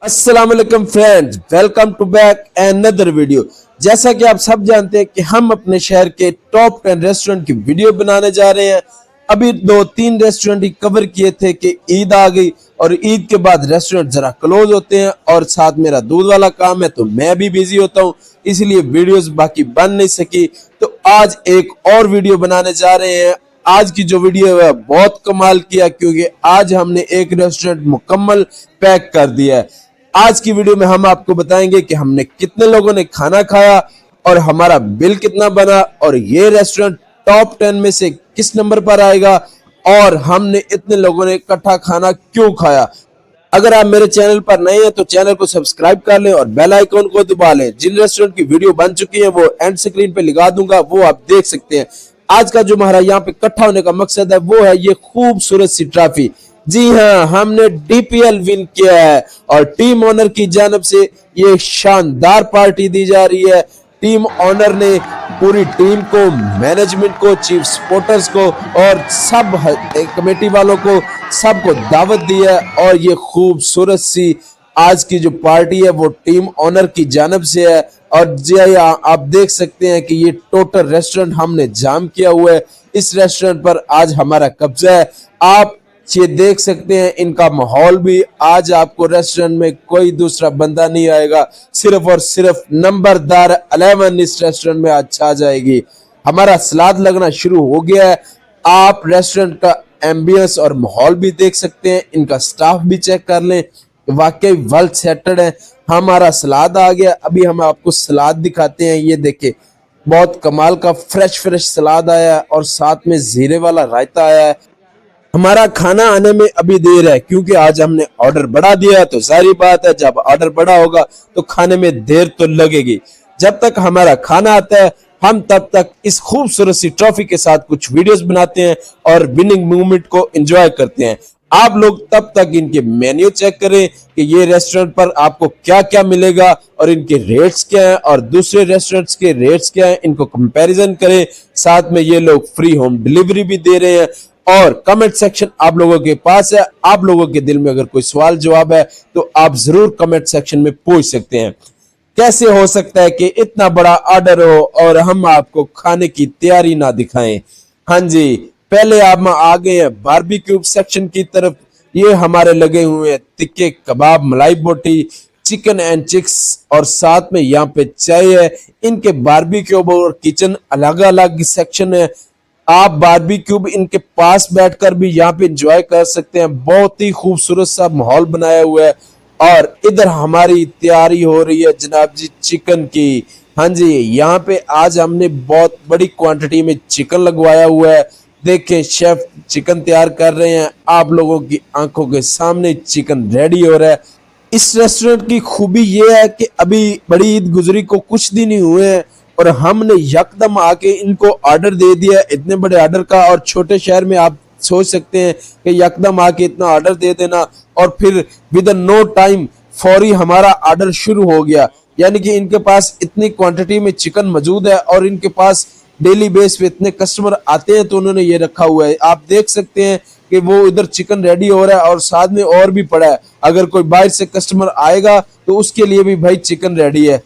अस्सलाम वालेकुम friends, welcome to back another video. जैसा कि आप सब जानते हैं कि हम अपने शहर के टॉप 10 रेस्टोरेंट की वीडियो बनाने जा रहे हैं। अभी 2-3 रेस्टोरेंट ही कवर किए थे कि ईद आ गई और ईद के बाद रेस्टोरेंट जरा क्लोज होते हैं और साथ मेरा दूध वाला काम है तो मैं भी बिजी होता हूँ, इसलिए वीडियोस बाकी बन नहीं सकी। तो आज एक और वीडियो बनाने जा रहे हैं। आज की जो वीडियो है बहुत कमाल किया क्योंकि आज हमने एक रेस्टोरेंट मुकम्मल पैक कर दिया है। आज की वीडियो में हम आपको बताएंगे कि हमने कितने लोगों ने खाना खाया और हमारा बिल कितना बना और ये रेस्टोरेंट टॉप 10 में से किस नंबर पर आएगा और हमने इतने लोगों ने इकट्ठा खाना क्यों खाया। अगर आप मेरे चैनल पर नए हैं तो चैनल को सब्सक्राइब कर लें और बेल आइकन को दबा लें। जिन रेस्टोरेंट की वीडियो बन चुकी है वो एंड स्क्रीन पे लगा दूंगा, वो आप देख सकते हैं। आज का जो हमारा यहाँ पे इकट्ठा होने का मकसद है वो है ये खूबसूरत सी ट्रॉफी। जी हाँ, हमने डीपीएल विन किया है और टीम ओनर की जानब से ये शानदार पार्टी दी जा रही है। टीम ओनर ने पूरी टीम को, मैनेजमेंट को, चीफ सपोर्टर्स को और सब कमेटी वालों को सबको दावत दी है और ये खूबसूरत सी आज की जो पार्टी है वो टीम ओनर की जानब से है। और जी आप देख सकते हैं कि ये टोटल रेस्टोरेंट हमने जाम किया हुआ है। इस रेस्टोरेंट पर आज हमारा कब्जा है। आप ये देख सकते हैं इनका माहौल भी। आज आपको रेस्टोरेंट में कोई दूसरा बंदा नहीं आएगा, सिर्फ और सिर्फ नंबरदार 11 इस रेस्टोरेंट में आज आ जाएगी। हमारा सलाद लगना शुरू हो गया है। आप रेस्टोरेंट का एम्बियंस और माहौल भी देख सकते हैं, इनका स्टाफ भी चेक कर लें, वाकई वेल सेटल्ड है। हमारा सलाद आ गया, अभी हम आपको सलाद दिखाते हैं। ये देखे बहुत कमाल का फ्रेश सलाद आया है और साथ में जीरे वाला रायता आया है। हमारा खाना आने में अभी देर है क्योंकि आज हमने ऑर्डर बढ़ा दिया है, तो सारी बात है जब ऑर्डर बढ़ा होगा तो खाने में देर तो लगेगी। जब तक हमारा खाना आता है हम तब तक इस खूबसूरत सी ट्रॉफी के साथ कुछ वीडियोस बनाते हैं और विनिंग मूवमेंट को एंजॉय करते हैं। आप लोग तब तक इनके मेन्यू चेक करें कि ये रेस्टोरेंट पर आपको क्या क्या मिलेगा और इनके रेट्स क्या हैं और दूसरे रेस्टोरेंट्स के रेट्स क्या हैं, इनको कंपैरिजन करें। साथ में ये लोग फ्री होम डिलीवरी भी दे रहे हैं और कमेंट सेक्शन आप लोगों के पास है। आप लोगों के दिल में अगर कोई सवाल जवाब है तो आप जरूर कमेंट सेक्शन में पूछ सकते हैं। कैसे हो सकता है कि इतना बड़ा ऑर्डर हो और हम आपको खाने की तैयारी ना दिखाएं। हाँ जी, पहले आप आ गए हैं बारबेक्यू सेक्शन की तरफ। ये हमारे लगे हुए हैं तिक्के कबाब, मलाई बोटी, चिकन एंड चिक्स और साथ में यहाँ पे चाय है। इनके बारबेक्यू और किचन अलग अलग सेक्शन है। आप बारबेक्यू इनके पास बैठकर भी यहाँ पे एंजॉय कर सकते हैं। बहुत ही खूबसूरत सा माहौल बनाया हुआ है और इधर हमारी तैयारी हो रही है जनाब जी चिकन की। हाँ जी, यहाँ पे आज हमने बहुत बड़ी क्वांटिटी में चिकन लगवाया हुआ है। देखें शेफ चिकन तैयार कर रहे हैं, आप लोगों की आंखों के सामने चिकन रेडी हो रहा है। इस रेस्टोरेंट की खूबी ये है कि अभी बड़ी ईद गुजरी को कुछ दिन ही हुए हैं और हमने यकदम आके इनको ऑर्डर दे दिया। इतने बड़े ऑर्डर का, और छोटे शहर में आप सोच सकते हैं कि यकदम आके इतना ऑर्डर दे देना और फिर विद इन नो टाइम फौरी हमारा ऑर्डर शुरू हो गया। यानी कि इनके पास इतनी क्वांटिटी में चिकन मौजूद है और इनके पास डेली बेस पे इतने कस्टमर आते हैं तो उन्होंने ये रखा हुआ है। आप देख सकते हैं कि वो इधर चिकन रेडी हो रहा है और साथ में और भी पड़ा है। अगर कोई बाहर से कस्टमर आएगा तो उसके लिए भी भाई चिकन रेडी है।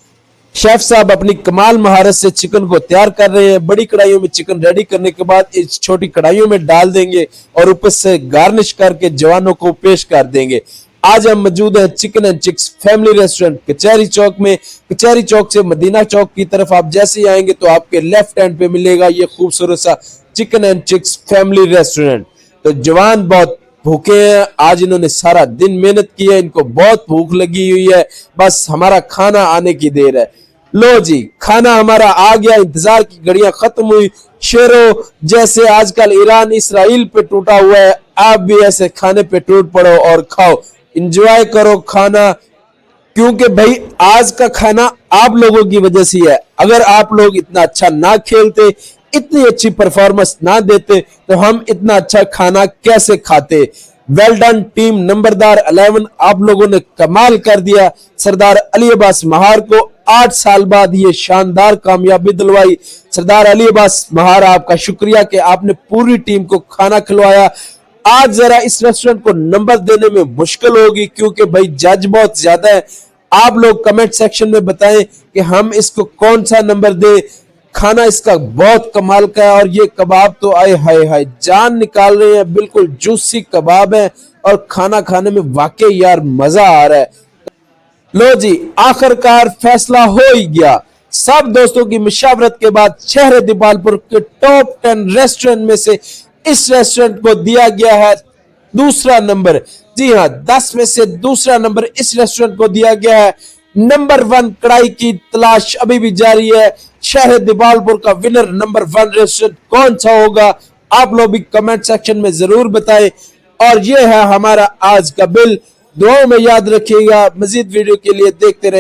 शेफ साहब अपनी कमाल महारत से चिकन को तैयार कर रहे हैं। बड़ी कढ़ाइयों में चिकन रेडी करने के बाद इस छोटी कढ़ाइयों में डाल देंगे और ऊपर से गार्निश करके जवानों को पेश कर देंगे। आज हम मौजूद हैं chicken and chicks family restaurant Kachahri Chowk में। कचहरी चौक से मदीना चौक की तरफ आप जैसे ही आएंगे तो आपके लेफ्ट हैंड पे मिलेगा ये खूबसूरत सा chicken and chicks family restaurant. तो जवान बहुत भूखे हैं, आज इन्होंने सारा दिन मेहनत की है, इनको बहुत भूख लगी हुई है, बस हमारा खाना आने की देर है। लो जी, खाना हमारा आ गया, इंतजार की घड़ियां खत्म हुई। शेरों जैसे आजकल ईरान इसराइल पे टूटा हुआ है, आप भी ऐसे खाने पे टूट पड़ो और खाओ, एंजॉय करो खाना, क्योंकि भाई आज का खाना आप लोगों की वजह से है। अगर आप लोग इतना अच्छा ना खेलते, इतनी अच्छी परफॉर्मेंस ना देते तो हम इतना अच्छा खाना कैसे खाते। वेल डन टीम नंबरदार 11, आप लोगों ने कमाल कर दिया। सरदार अली अब्बास महार को 8 साल बाद ये शानदार कामयाबी दिलवाई। सरदार अली अब्बास महार, आपका शुक्रिया कि आपने पूरी टीम को खाना खिलवाया। आज जरा इस रेस्टोरेंट को नंबर देने में मुश्किल होगी क्योंकि भाई जज बहुत ज्यादा है। आप लोग कमेंट सेक्शन में बताएं कि हम इसको कौन सा नंबर दें। खाना इसका बहुत कमाल का है और ये कबाब तो आए हाय हाय जान निकाल रहे हैं, बिल्कुल जूसी कबाब है और खाना खाने में वाकई यार मजा आ रहा है। लो जी, आखिरकार फैसला हो ही गया। सब दोस्तों की मशावरत के बाद शहर दीपालपुर के टॉप 10 रेस्टोरेंट में से इस रेस्टोरेंट को दिया गया है दूसरा नंबर। जी हाँ, 10 में से दूसरा नंबर इस रेस्टोरेंट को दिया गया है। नंबर 1 कड़ाई की तलाश अभी भी जारी है। शहर दीपालपुर का विनर नंबर 1 रेस्टोरेंट कौन सा होगा, आप लोग भी कमेंट सेक्शन में जरूर बताएं। और ये है हमारा आज का बिल। दुआओं में याद रखिएगा। मजीद वीडियो के लिए देखते रहे।